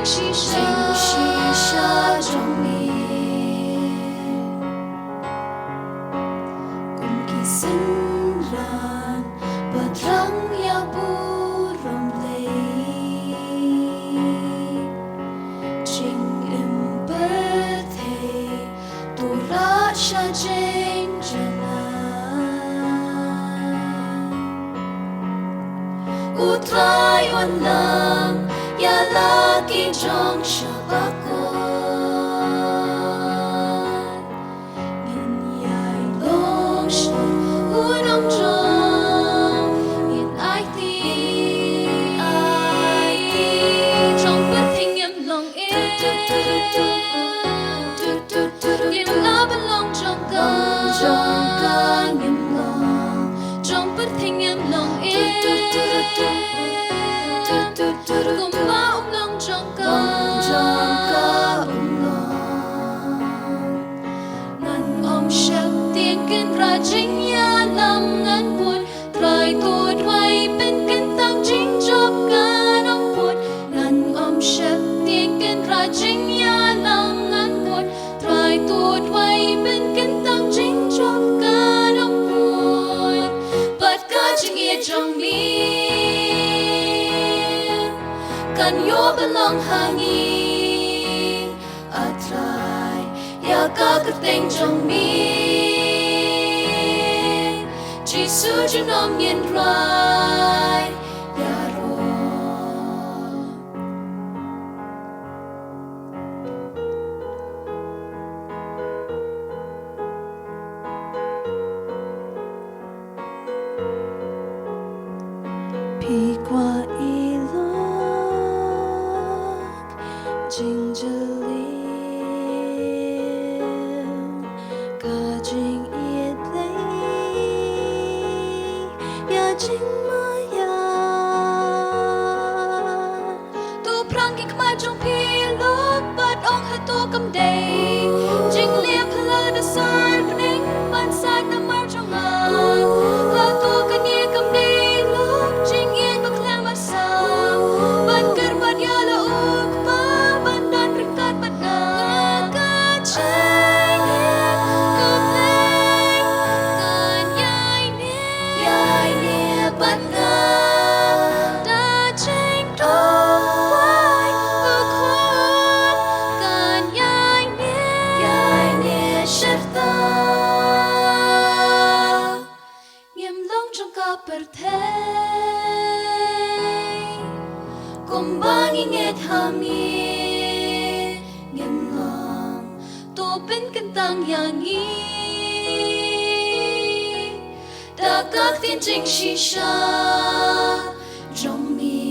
chính shisha trong mi cùng kỳ sinh ran và trắng ya bu rom lei chinh im bơ thề tu ra sha chinh jana utrai on lam ya la ki trong shabako nhìn yai long shon unong trong nhìn ai ti trong bất thình em lòng em nhìn lá bên lòng trong ca nhìn lòng trong bất thình em lòng em cùng ba ông lòng trong ca ngàn ông sắc tiếng kinh ra chính ya làm ngàn buồn trai tuột vay bên kinh tăng chính chop ngàn ông buồn ngàn ông sắc tiếng kinh ra chính ya làm ngàn buồn trai tuột vay bên kinh tăng chính chop ngàn ông buồn bật ca chính ye trong mi kan yo belong hangi atrai ya ka kerteng trong mi chỉ su cho nom yen rai ya ro pi qua Jing Jalil Ka Jing Yết Lấy Ya Jing Maya Tu Prang Ki Khmer trong Pi Lúc Bát Ong Hạ Tu Cầm Đầy Jing Liêm Hala Da Sar Pning Ban Sat Nam Mar Trong Ngang Hạ Tu Ka Nye Cầm Đầy Lúc Jing Yên Bạc Lam At Sam Ban Kar Bát Ya La Uk Kumbangi nget hami ngem long to bin kentang yangi da các tiên trình shisha trong mi